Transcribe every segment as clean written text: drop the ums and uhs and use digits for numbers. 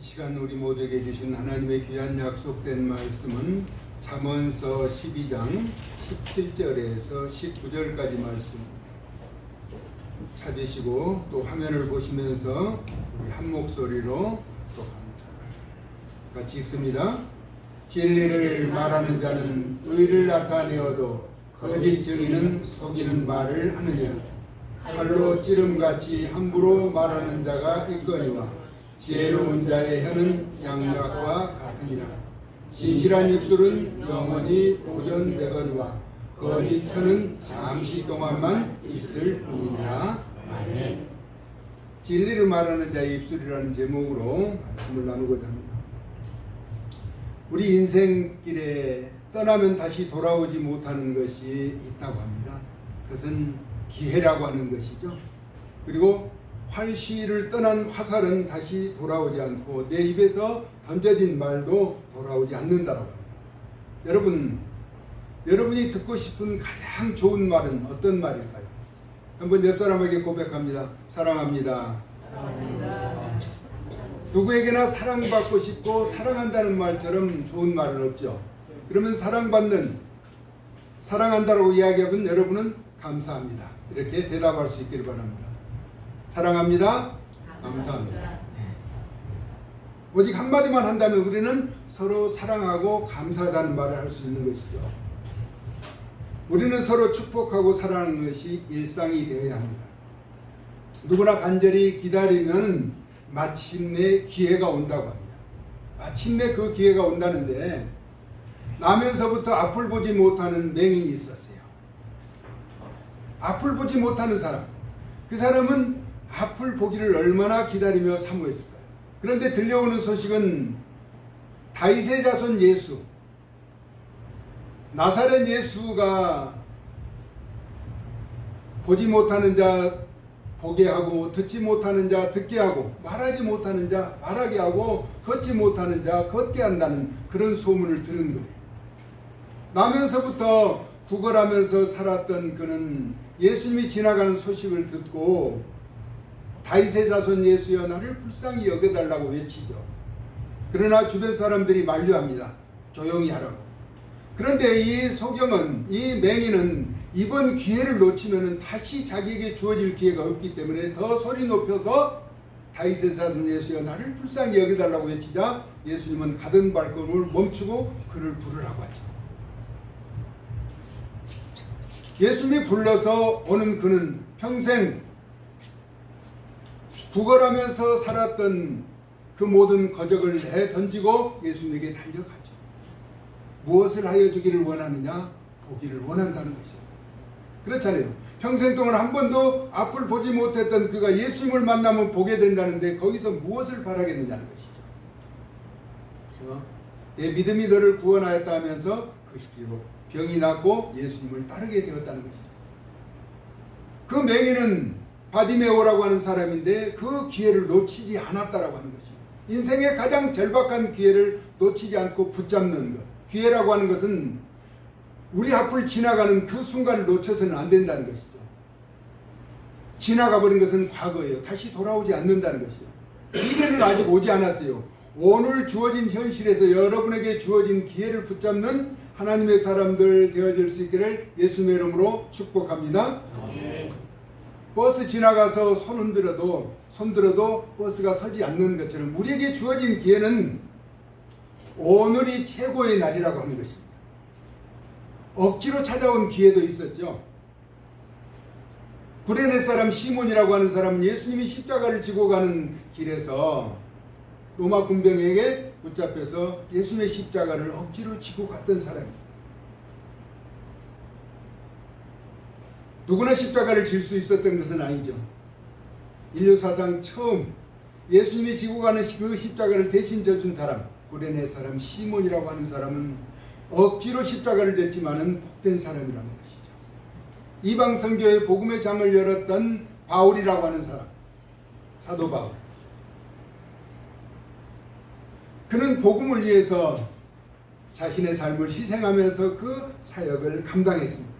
시간 우리 모두에게 주신 하나님의 귀한 약속된 말씀은 잠언서 12장 17절에서 19절까지 말씀 찾으시고 또 화면을 보시면서 우리 한 목소리로 또 합니다. 같이 읽습니다. 진리를 말하는 자는 의를 나타내어도 거짓 증인은 속이는 말을 하느니라. 칼로 찌름같이 함부로 말하는 자가 있거니와 지혜로운 자의 혀는 양각과 같으니라. 진실한 입술은 영원히 보존되거니와 거짓 혀는 잠시 동안만 있을 뿐이니라. 아멘. 진리를 말하는 자의 입술이라는 제목으로 말씀을 나누고자 합니다. 우리 인생길에 떠나면 다시 돌아오지 못하는 것이 있다고 합니다. 그것은 기회라고 하는 것이죠. 그리고 활시를 떠난 화살은 다시 돌아오지 않고 내 입에서 던져진 말도 돌아오지 않는다라고 합니다. 여러분이 듣고 싶은 가장 좋은 말은 어떤 말일까요? 한번 옆 사람에게 고백합니다. 사랑합니다. 사랑합니다. 누구에게나 사랑받고 싶고 사랑한다는 말처럼 좋은 말은 없죠. 그러면 사랑한다라고 이야기하면 여러분은 감사합니다. 이렇게 대답할 수 있기를 바랍니다. 사랑합니다. 감사합니다. 오직 한마디만 한다면 우리는 서로 사랑하고 감사하다는 말을 할 수 있는 것이죠. 우리는 서로 축복하고 사랑하는 것이 일상이 되어야 합니다. 누구나 간절히 기다리면 마침내 기회가 온다고 합니다. 마침내 그 기회가 온다는데 나면서부터 앞을 보지 못하는 맹인이 있었어요. 앞을 보지 못하는 사람. 그 사람은 앞을 보기를 얼마나 기다리며 사모했을까요? 그런데 들려오는 소식은 다윗의 자손 예수, 나사렛 예수가 보지 못하는 자 보게 하고, 듣지 못하는 자 듣게 하고, 말하지 못하는 자 말하게 하고, 걷지 못하는 자 걷게 한다는 그런 소문을 들은 거예요. 나면서부터 구걸하면서 살았던 그는 예수님이 지나가는 소식을 듣고 다윗의 자손 예수여 나를 불쌍히 여겨달라고 외치죠. 그러나 주변 사람들이 만류합니다. 조용히 하라고. 그런데 이 맹인은 이번 기회를 놓치면 다시 자기에게 주어질 기회가 없기 때문에 더 소리 높여서 다윗의 자손 예수여 나를 불쌍히 여겨달라고 외치자 예수님은 가던 발걸음을 멈추고 그를 부르라고 하죠. 예수님이 불러서 오는 그는 평생 구걸하면서 살았던 그 모든 거적을 내던지고 예수님에게 달려가죠. 무엇을 하여 주기를 원하느냐? 보기를 원한다는 것이에요. 그렇잖아요. 평생 동안 한 번도 앞을 보지 못했던 그가 예수님을 만나면 보게 된다는데 거기서 무엇을 바라겠느냐는 것이죠. 그래서 내 믿음이 너를 구원하였다 하면서 그 시기로 병이 낫고 예수님을 따르게 되었다는 것이죠. 그 맹인은 바디메오라고 하는 사람인데 그 기회를 놓치지 않았다라고 하는 것입니다. 인생의 가장 절박한 기회를 놓치지 않고 붙잡는 것. 기회라고 하는 것은 우리 앞을 지나가는 그 순간을 놓쳐서는 안 된다는 것이죠. 지나가버린 것은 과거예요. 다시 돌아오지 않는다는 것이죠. 미래는 아직 오지 않았어요. 오늘 주어진 현실에서 여러분에게 주어진 기회를 붙잡는 하나님의 사람들 되어질 수 있기를 예수님의 이름으로 축복합니다. 네. 버스 지나가서 손 들어도 버스가 서지 않는 것처럼 우리에게 주어진 기회는 오늘이 최고의 날이라고 하는 것입니다. 억지로 찾아온 기회도 있었죠. 구레네 사람 시몬이라고 하는 사람은 예수님이 십자가를 지고 가는 길에서 로마 군병에게 붙잡혀서 예수님의 십자가를 억지로 지고 갔던 사람입니다. 누구나 십자가를 질 수 있었던 것은 아니죠. 인류 사상 처음 예수님이 지고 가는 그 십자가를 대신 져준 사람, 구레네 사람 시몬이라고 하는 사람은 억지로 십자가를 졌지만은 복된 사람이라는 것이죠. 이방 선교의 복음의 장을 열었던 바울이라고 하는 사람, 사도 바울. 그는 복음을 위해서 자신의 삶을 희생하면서 그 사역을 감당했습니다.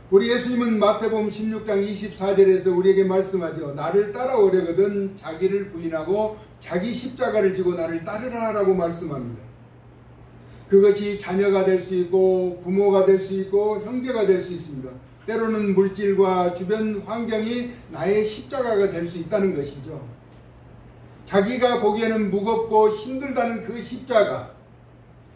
우리 예수님은 마태복음 16장 24절에서 우리에게 말씀하죠. 나를 따라오려거든 자기를 부인하고 자기 십자가를 지고 나를 따르라라고 말씀합니다. 그것이 자녀가 될 수 있고 부모가 될 수 있고 형제가 될 수 있습니다. 때로는 물질과 주변 환경이 나의 십자가가 될 수 있다는 것이죠. 자기가 보기에는 무겁고 힘들다는 그 십자가,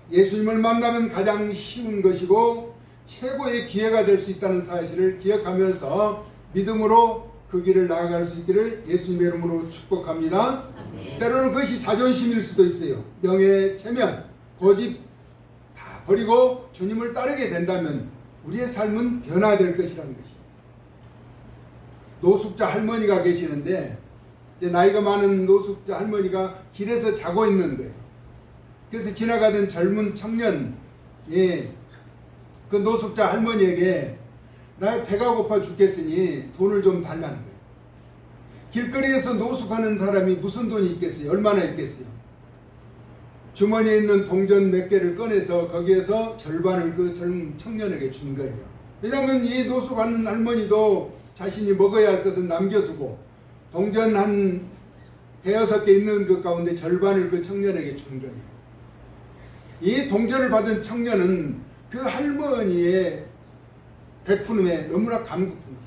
예수님을 만나면 가장 쉬운 것이고 최고의 기회가 될 수 있다는 사실을 기억하면서 믿음으로 그 길을 나아갈 수 있기를 예수님의 이름으로 축복합니다. 아멘. 때로는 그것이 자존심일 수도 있어요. 명예, 체면, 고집 다 버리고 주님을 따르게 된다면 우리의 삶은 변화될 것이라는 것입니다. 노숙자 할머니가 계시는데 이제 나이가 많은 노숙자 할머니가 길에서 자고 있는 거예요. 그래서 지나가던 젊은 청년, 그 노숙자 할머니에게 나 배가 고파 죽겠으니 돈을 좀 달라는 거예요. 길거리에서 노숙하는 사람이 무슨 돈이 있겠어요? 얼마나 있겠어요? 주머니에 있는 동전 몇 개를 꺼내서 거기에서 절반을 그 젊은 청년에게 준 거예요. 왜냐하면 이 노숙하는 할머니도 자신이 먹어야 할 것은 남겨두고 동전 한 대여섯 개 있는 것 가운데 절반을 그 청년에게 준 거예요. 이 동전을 받은 청년은 그 할머니의 베푸름에 너무나 감격한 것이죠.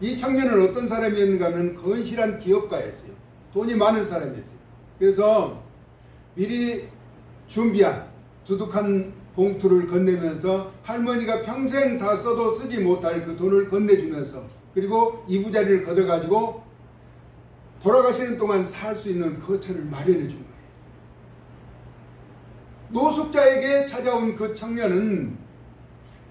이 청년은 어떤 사람이었는가 하면 건실한 기업가였어요. 돈이 많은 사람이었어요. 그래서 미리 준비한 두둑한 봉투를 건네면서 할머니가 평생 다 써도 쓰지 못할 그 돈을 건네주면서 그리고 이부자리를 걷어가지고 돌아가시는 동안 살 수 있는 거처를 마련해 준 거예요. 노숙자에게 찾아온 그 청년은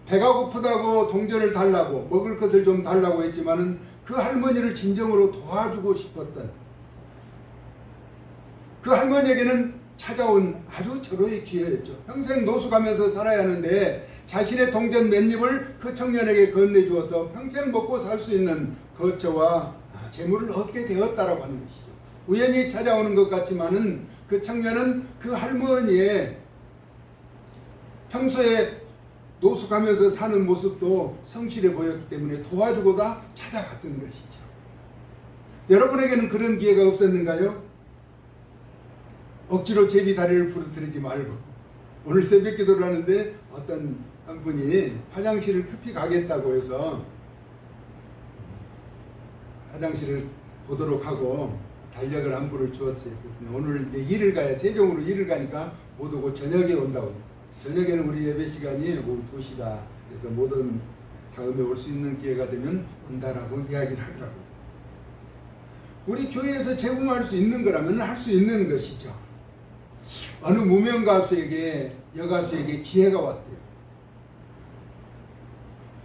배가 고프다고 동전을 달라고 먹을 것을 좀 달라고 했지만은 그 할머니를 진정으로 도와주고 싶었던 그 할머니에게는 찾아온 아주 절호의 기회였죠. 평생 노숙하면서 살아야 하는데 자신의 동전 몇 입을 그 청년에게 건네주어서 평생 먹고 살 수 있는 거처와 재물을 얻게 되었다라고 하는 것이죠. 우연히 찾아오는 것 같지만은 그 청년은 그 할머니의 평소에 노숙하면서 사는 모습도 성실해 보였기 때문에 도와주고다 찾아갔던 것이죠. 여러분에게는 그런 기회가 없었는가요? 억지로 제비 다리를 부러뜨리지 말고 오늘 새벽 기도를 하는데 어떤 한 분이 화장실을 급히 가겠다고 해서 화장실을 보도록 하고 달력을 안부를 주었어요. 오늘 이제 일을 가야 세종으로 일을 가니까 못 오고 저녁에 온다고. 저녁에는 우리 예배 시간이 오후 2시다. 그래서 모든 다음에 올 수 있는 기회가 되면 온다라고 이야기를 하더라고요. 우리 교회에서 제공할 수 있는 거라면 할 수 있는 것이죠. 어느 무명 가수에게 여가수에게 기회가 왔대요.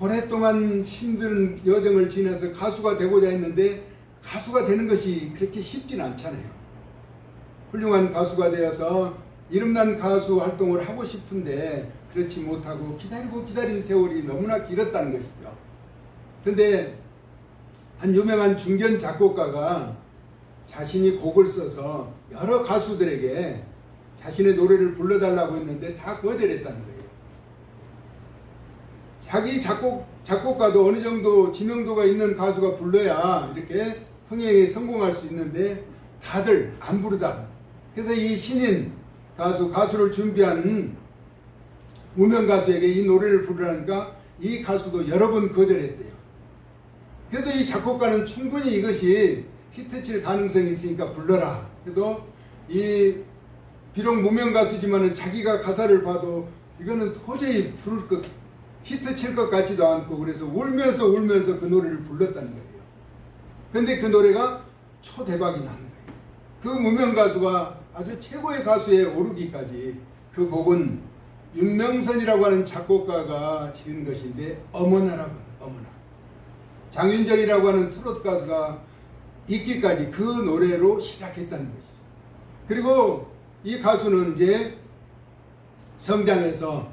오랫동안 힘든 여정을 지나서 가수가 되고자 했는데 가수가 되는 것이 그렇게 쉽진 않잖아요. 훌륭한 가수가 되어서 이름난 가수 활동을 하고 싶은데 그렇지 못하고 기다리고 기다린 세월이 너무나 길었다는 것이죠. 그런데 한 유명한 중견 작곡가가 자신이 곡을 써서 여러 가수들에게 자신의 노래를 불러달라고 했는데 다 거절했다는 거예요. 자기 작곡가도 어느 정도 지명도가 있는 가수가 불러야 이렇게 흥행에 성공할 수 있는데 다들 안 부르다가 그래서 이 신인 가수를 준비한 무명 가수에게 이 노래를 부르라니까 이 가수도 여러 번 거절했대요. 그래도 이 작곡가는 충분히 이것이 히트칠 가능성이 있으니까 불러라. 그래도 비록 무명 가수지만은 자기가 가사를 봐도 이거는 도저히 부를 것 히트칠 것 같지도 않고 그래서 울면서 그 노래를 불렀다는 거예요. 근데 그 노래가 초대박이 난 거예요. 그 무명 가수가 아주 최고의 가수에 오르기까지 그 곡은 윤명선이라고 하는 작곡가가 지은 것인데 어머나라고 하는 어머나. 장윤정이라고 하는 트로트 가수가 있기까지 그 노래로 시작했다는 것이죠. 그리고 이 가수는 이제 성장해서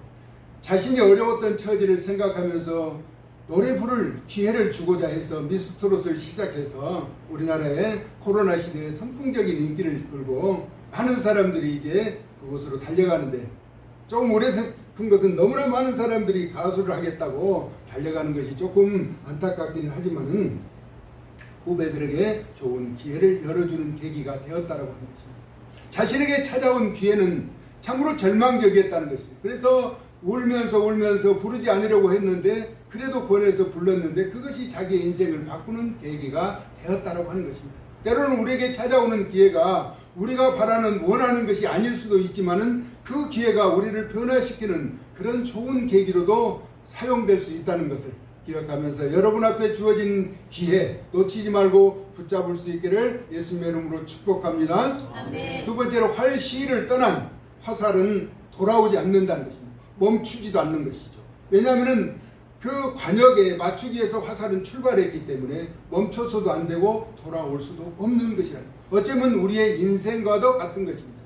자신이 어려웠던 처지를 생각하면서 노래 부를 기회를 주고자 해서 미스트롯을 시작해서 우리나라의 코로나 시대에 선풍적인 인기를 끌고 많은 사람들이 이제 그곳으로 달려가는데 좀 오래된 것은 너무나 많은 사람들이 가수를 하겠다고 달려가는 것이 조금 안타깝기는 하지만은 후배들에게 좋은 기회를 열어주는 계기가 되었다라고 하는 것입니다. 자신에게 찾아온 기회는 참으로 절망적이었다는 것입니다. 그래서 울면서 부르지 않으려고 했는데 그래도 권해서 불렀는데 그것이 자기의 인생을 바꾸는 계기가 되었다라고 하는 것입니다. 때로는 우리에게 찾아오는 기회가 우리가 바라는 원하는 것이 아닐 수도 있지만은 그 기회가 우리를 변화시키는 그런 좋은 계기로도 사용될 수 있다는 것을 기억하면서 여러분 앞에 주어진 기회 놓치지 말고 붙잡을 수 있기를 예수님의 이름으로 축복합니다. 아멘. 두 번째로 활시위를 떠난 화살은 돌아오지 않는다는 것입니다. 멈추지도 않는 것이죠. 왜냐하면 그 관역에 맞추기 위해서 화살은 출발했기 때문에 멈춰서도 안 되고 돌아올 수도 없는 것이라. 어쩌면 우리의 인생과도 같은 것입니다.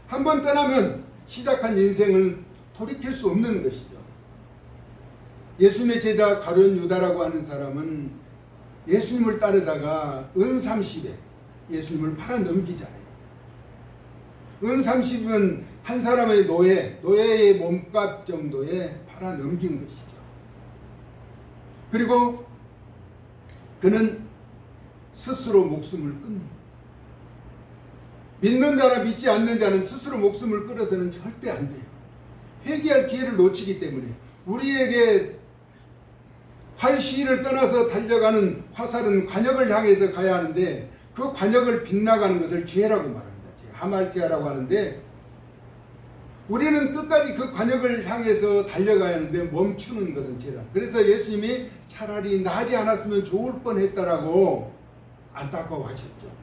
한번 떠나면 시작한 인생을 돌이킬 수 없는 것이죠. 예수님의 제자 가룟 유다라고 하는 사람은 예수님을 따르다가 은 30에 예수님을 팔아 넘기잖아요. 은 30이면 한 사람의 노예의 몸값 정도에 팔아 넘긴 것이죠. 그리고 그는 스스로 목숨을 끊는, 믿는 자나 믿지 않는 자는 스스로 목숨을 끊어서는 절대 안 돼요. 회개할 기회를 놓치기 때문에 우리에게 활시위를 떠나서 달려가는 화살은 관역을 향해서 가야 하는데 그 관역을 빗나가는 것을 죄라고 말합니다. 하말티아라고 하는데 우리는 끝까지 그 관역을 향해서 달려가야 하는데 멈추는 것은 죄다. 그래서 예수님이 차라리 나지 않았으면 좋을 뻔했다라고 안타까워하셨죠.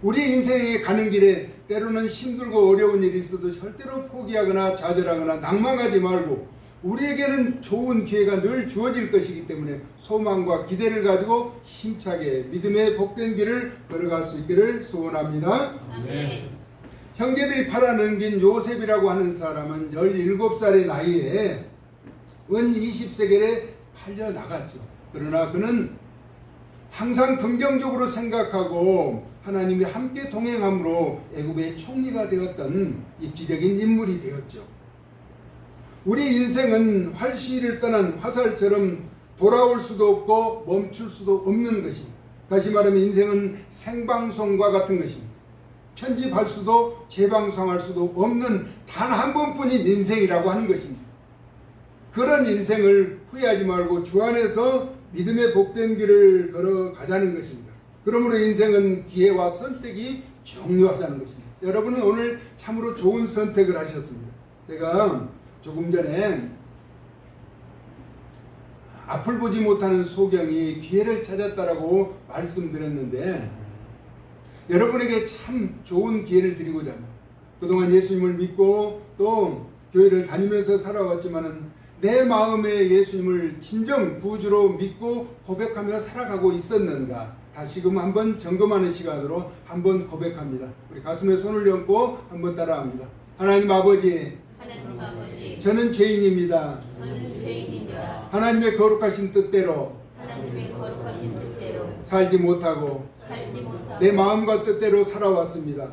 우리 인생에 가는 길에 때로는 힘들고 어려운 일이 있어도 절대로 포기하거나 좌절하거나 낭망하지 말고 우리에게는 좋은 기회가 늘 주어질 것이기 때문에 소망과 기대를 가지고 힘차게 믿음의 복된 길을 걸어갈 수 있기를 소원합니다. 아멘. 형제들이 팔아넘긴 요셉이라고 하는 사람은 17살의 나이에 은 20세겔에 팔려 나갔죠. 그러나 그는 항상 긍정적으로 생각하고 하나님이 함께 동행함으로 애굽의 총리가 되었던 입지적인 인물이 되었죠. 우리 인생은 활시위를 떠난 화살처럼 돌아올 수도 없고 멈출 수도 없는 것입니다. 다시 말하면 인생은 생방송과 같은 것입니다. 편집할 수도 재방송할 수도 없는 단 한 번뿐인 인생이라고 하는 것입니다. 그런 인생을 후회하지 말고 주 안에서 믿음의 복된 길을 걸어가자는 것입니다. 그러므로 인생은 기회와 선택이 중요하다는 것입니다. 여러분은 오늘 참으로 좋은 선택을 하셨습니다. 제가 조금 전에 앞을 보지 못하는 소경이 기회를 찾았다라고 말씀드렸는데 여러분에게 참 좋은 기회를 드리고자 합니다. 그동안 예수님을 믿고 또 교회를 다니면서 살아왔지만은 내 마음에 예수님을 진정 구주로 믿고 고백하며 살아가고 있었는가 다시금 한번 점검하는 시간으로 한번 고백합니다. 우리 가슴에 손을 얹고 한번 따라합니다. 하나님 아버지, 저는 죄인입니다. 하나님의 거룩하신 뜻대로 살지 못하고 내 마음과 뜻대로 살아왔습니다.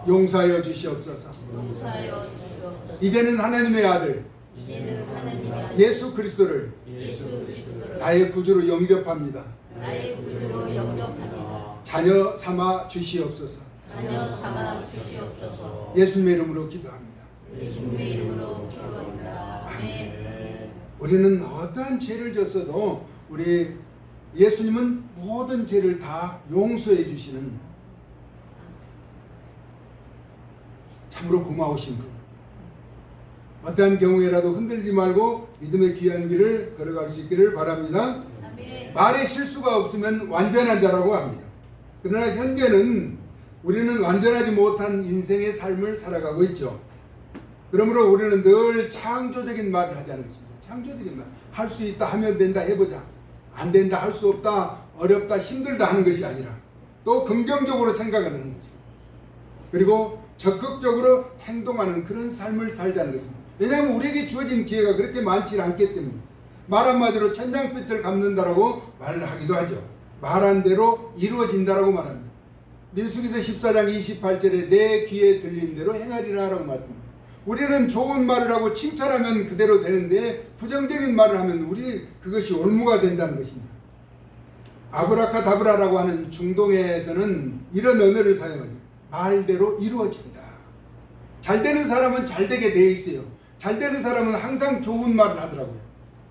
용서하여 주시옵소서. 이제는 하나님의 아들 예수 그리스도를 나의 구주로 영접합니다. 자녀 삼아 주시옵소서. 예수님의 이름으로 기도합니다. 아멘. 우리는 어떠한 죄를 졌어도 우리 예수님은 모든 죄를 다 용서해 주시는 참으로 고마우신 분. 어떠한 경우에라도 흔들지 말고 믿음의 귀한 길을 걸어갈 수 있기를 바랍니다. 아멘. 말에 실수가 없으면 완전한 자라고 합니다. 그러나 현재는 우리는 완전하지 못한 인생의 삶을 살아가고 있죠. 그러므로 우리는 늘 창조적인 말을 하자는 것입니다. 창조적인 말. 할 수 있다 하면 된다 해보자. 안 된다 할 수 없다 어렵다 힘들다 하는 것이 아니라 또 긍정적으로 생각하는 것입니다. 그리고 적극적으로 행동하는 그런 삶을 살자는 것입니다. 왜냐하면 우리에게 주어진 기회가 그렇게 많지 않기 때문에 말 한마디로 천장빛을 갚는다라고 말을 하기도 하죠. 말한 대로 이루어진다라고 말합니다. 민수기서 14장 28절에 내 귀에 들린 대로 행하리라 라고 말씀합니다. 우리는 좋은 말을 하고 칭찬하면 그대로 되는데 부정적인 말을 하면 우리 그것이 올무가 된다는 것입니다. 아브라카다브라라고 하는 중동에서는 이런 언어를 사용하죠. 말대로 이루어진다. 잘 되는 사람은 잘 되게 되어 있어요. 잘 되는 사람은 항상 좋은 말을 하더라고요.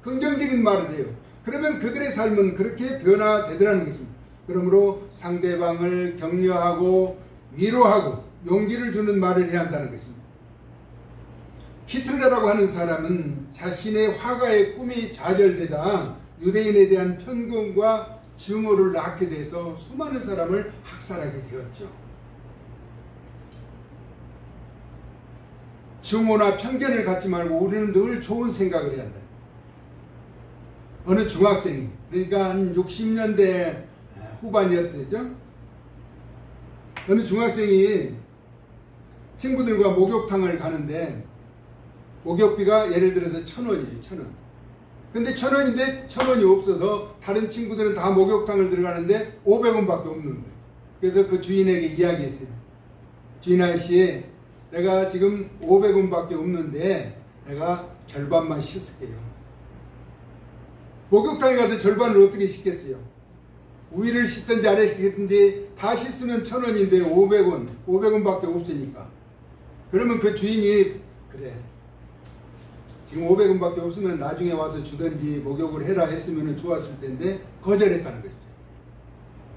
긍정적인 말을 해요. 그러면 그들의 삶은 그렇게 변화되더라는 것입니다. 그러므로 상대방을 격려하고 위로하고 용기를 주는 말을 해야 한다는 것입니다. 히틀러라고 하는 사람은 자신의 화가의 꿈이 좌절되자 유대인에 대한 편견과 증오를 낳게 돼서 수많은 사람을 학살하게 되었죠. 증오나 편견을 갖지 말고 우리는 늘 좋은 생각을 해야 한다. 어느 중학생이, 그러니까 한 60년대 후반이었대죠. 어느 중학생이 친구들과 목욕탕을 가는데 목욕비가 예를 들어서 1,000원이에요. 1,000원. 근데 1,000원인데 1,000원이 없어서 다른 친구들은 다 목욕탕을 들어가는데 500원밖에 없는 거예요. 그래서 그 주인에게 이야기했어요. 주인 아저씨, 내가 지금 500원밖에 없는데 내가 절반만 씻을게요. 목욕탕에 가서 절반을 어떻게 씻겠어요? 우위를 씻든지 아래 씻든지 다 씻으면 1,000원인데 500원밖에 없으니까. 그러면 그 주인이 그래, 지금 500원밖에 없으면 나중에 와서 주든지 목욕을 해라 했으면 좋았을 텐데 거절했다는 것이죠.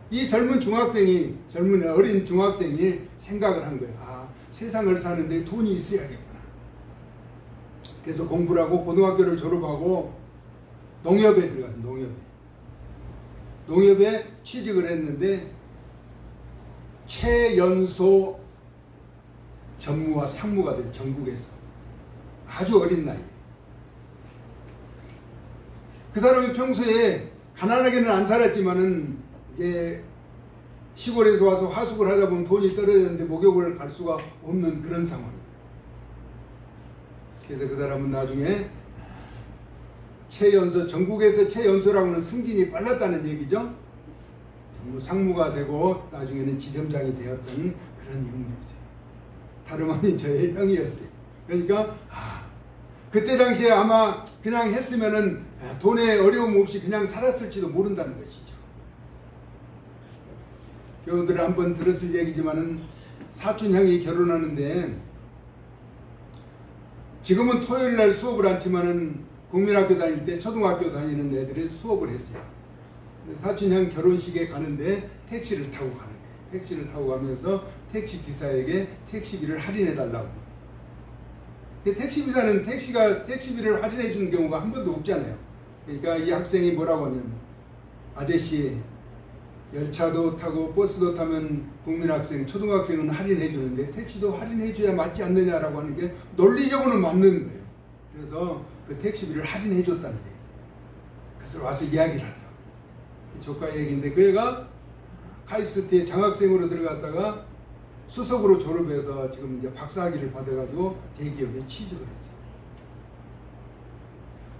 이 젊은 어린 중학생이 생각을 한 거예요. 아, 세상을 사는데 돈이 있어야겠구나. 그래서 공부를 하고 고등학교를 졸업하고 농협에 들어갔어요. 농협에 취직을 했는데 최연소 전무와 상무가 됐어요. 전국에서. 아주 어린 나이에. 그 사람이 평소에 가난하게는 안 살았지만은 이제 시골에서 와서 하숙을 하다 보면 돈이 떨어졌는데 목욕을 갈 수가 없는 그런 상황입니다. 그래서 그 사람은 나중에 최연소, 전국에서 최연소라고 하는 승진이 빨랐다는 얘기죠. 전부 상무가 되고 나중에는 지점장이 되었던 그런 인물이었어요. 다름 아닌 저의 형이었어요. 그러니까 그때 당시에 아마 그냥 했으면은 돈에 어려움 없이 그냥 살았을지도 모른다는 것이죠. 교우들 한번 들었을 얘기지만은 사촌 형이 결혼하는데 지금은 토요일 날 수업을 않지만은 국민학교 다닐 때 초등학교 다니는 애들이 수업을 했어요. 사촌 형 결혼식에 가는데 택시를 타고 가는 거예요. 택시를 타고 가면서 택시 기사에게 택시비를 할인해 달라고. 택시비사는 택시비를 할인해 주는 경우가 한 번도 없잖아요. 그러니까 이 학생이 뭐라고 하냐면, 아저씨, 열차도 타고 버스도 타면 국민학생, 초등학생은 할인해 주는데 택시도 할인해 줘야 맞지 않느냐라고 하는 게 논리적으로는 맞는 거예요. 그래서 그 택시비를 할인해 줬다는 얘기예요. 그래서 와서 이야기를 하더라고요. 조카 얘기인데 그 애가 카이스트에 장학생으로 들어갔다가 수석으로 졸업해서 지금 이제 박사학위를 받아가지고 대기업에 취직을 했어요.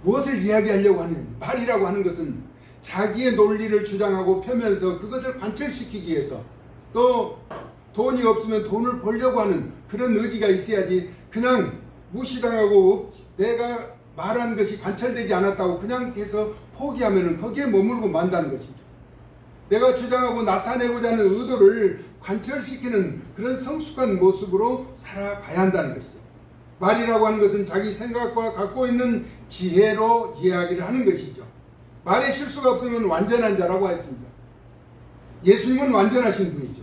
무엇을 이야기하려고 하는 말이라고 하는 것은 자기의 논리를 주장하고 펴면서 그것을 관철시키기 위해서, 또 돈이 없으면 돈을 벌려고 하는 그런 의지가 있어야지, 그냥 무시당하고 내가 말한 것이 관철되지 않았다고 그냥 해서 포기하면 거기에 머물고 만다는 것이죠. 내가 주장하고 나타내고자 하는 의도를 관철시키는 그런 성숙한 모습으로 살아가야 한다는 것이죠. 말이라고 하는 것은 자기 생각과 갖고 있는 지혜로 이야기를 하는 것이죠. 말에 실수가 없으면 완전한 자라고 했습니다. 예수님은 완전하신 분이죠.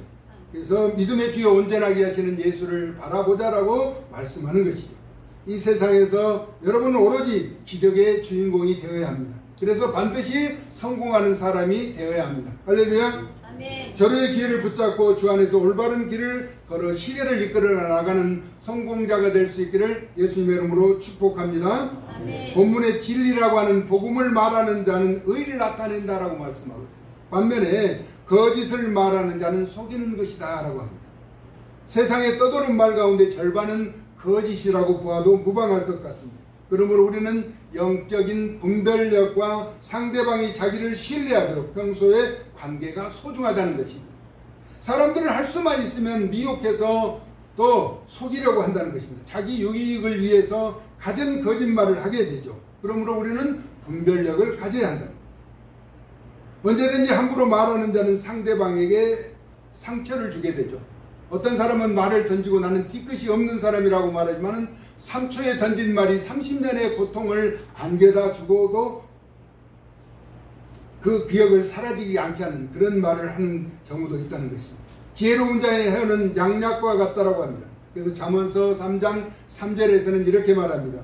그래서 믿음의 주여 온전하게 하시는 예수를 바라보자라고 말씀하는 것이죠. 이 세상에서 여러분은 오로지 기적의 주인공이 되어야 합니다. 그래서 반드시 성공하는 사람이 되어야 합니다. 할렐루야. 아멘. 절호의 기회를 붙잡고 주 안에서 올바른 길을 걸어 시대를 이끌어 나가는 성공자가 될 수 있기를 예수님의 이름으로 축복합니다. 아멘. 본문의 진리라고 하는 복음을 말하는 자는 의를 나타낸다라고 말씀하고 있습니다. 반면에 거짓을 말하는 자는 속이는 것이다 라고 합니다. 세상에 떠도는 말 가운데 절반은 거짓이라고 보아도 무방할 것 같습니다. 그러므로 우리는 영적인 분별력과 상대방이 자기를 신뢰하도록 평소에 관계가 소중하다는 것입니다. 사람들은 할 수만 있으면 미혹해서 또 속이려고 한다는 것입니다. 자기 유익을 위해서 갖은 거짓말을 하게 되죠. 그러므로 우리는 분별력을 가져야 한다. 언제든지 함부로 말하는 자는 상대방에게 상처를 주게 되죠. 어떤 사람은 말을 던지고 나는 뒤끝이 없는 사람이라고 말하지만 3초에 던진 말이 30년의 고통을 안겨다 주고도 그 기억을 사라지지 않게 하는 그런 말을 하는 경우도 있다는 것입니다. 지혜로운 자의 혀는 양약과 같다라고 합니다. 그래서 잠언서 3장 3절에서는 이렇게 말합니다.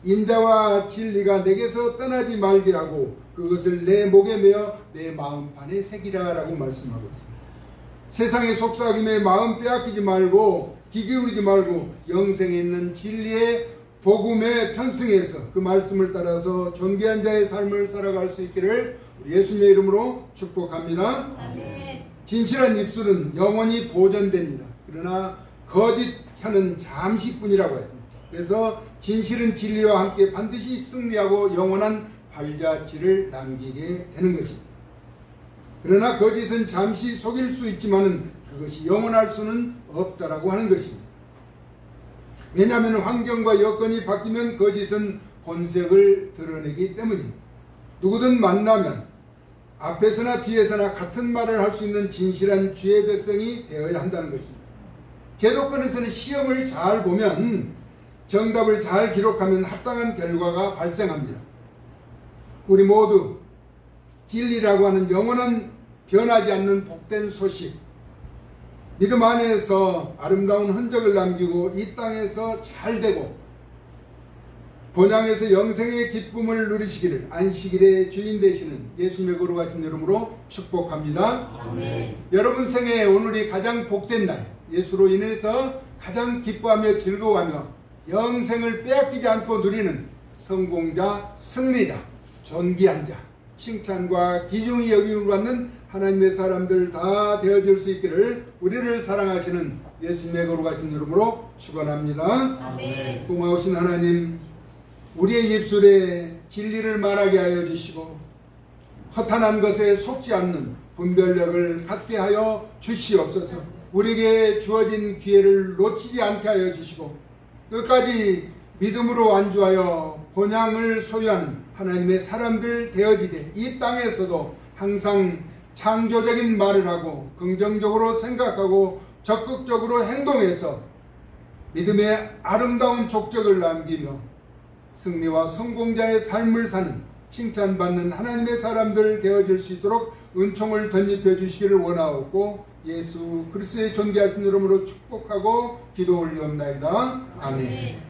인자와 진리가 내게서 떠나지 말게 하고 그것을 내 목에 메어 내 마음판에 새기라 라고 말씀하고 있습니다. 세상의 속삭임에 마음 빼앗기지 말고 귀 기울이지 말고 영생에 있는 진리의 복음에 편승해서 그 말씀을 따라서 존귀한 자의 삶을 살아갈 수 있기를 예수님의 이름으로 축복합니다. 아멘. 진실한 입술은 영원히 보존됩니다. 그러나 거짓 혀는 잠시뿐이라고 했습니다. 그래서 진실은 진리와 함께 반드시 승리하고 영원한 발자취를 남기게 되는 것입니다. 그러나 거짓은 잠시 속일 수 있지만 그것이 영원할 수는 없다라고 하는 것입니다. 왜냐하면 환경과 여건이 바뀌면 거짓은 본색을 드러내기 때문입니다. 누구든 만나면 앞에서나 뒤에서나 같은 말을 할 수 있는 진실한 주의 백성이 되어야 한다는 것입니다. 제도권에서는 시험을 잘 보면 정답을 잘 기록하면 합당한 결과가 발생합니다. 우리 모두 진리라고 하는 영원한 변하지 않는 복된 소식, 믿음 안에서 아름다운 흔적을 남기고 이 땅에서 잘 되고 본향에서 영생의 기쁨을 누리시기를 안식일의 주인 되시는 예수님의 거룩하신 이름으로 축복합니다. 아멘. 여러분 생에 오늘이 가장 복된 날, 예수로 인해서 가장 기뻐하며 즐거워하며 영생을 빼앗기지 않고 누리는 성공자, 승리자, 존귀한 자, 칭찬과 기중이 여김을 받는 하나님의 사람들 다 되어질 수 있기를 우리를 사랑하시는 예수님의 거룩하신 이름으로 축원합니다. 아멘. 고마우신 하나님, 우리의 입술에 진리를 말하게 하여 주시고 허탄한 것에 속지 않는 분별력을 갖게 하여 주시옵소서. 우리에게 주어진 기회를 놓치지 않게 하여 주시고 끝까지 믿음으로 안주하여 본향을 소유하는 하나님의 사람들 되어지되 이 땅에서도 항상 창조적인 말을 하고 긍정적으로 생각하고 적극적으로 행동해서 믿음의 아름다운 족적을 남기며 승리와 성공자의 삶을 사는 칭찬받는 하나님의 사람들 되어질 수 있도록 은총을 덧입혀 주시기를 원하옵고 예수 그리스도의 존귀하신 이름으로 축복하고 기도 올리옵나이다. 아멘.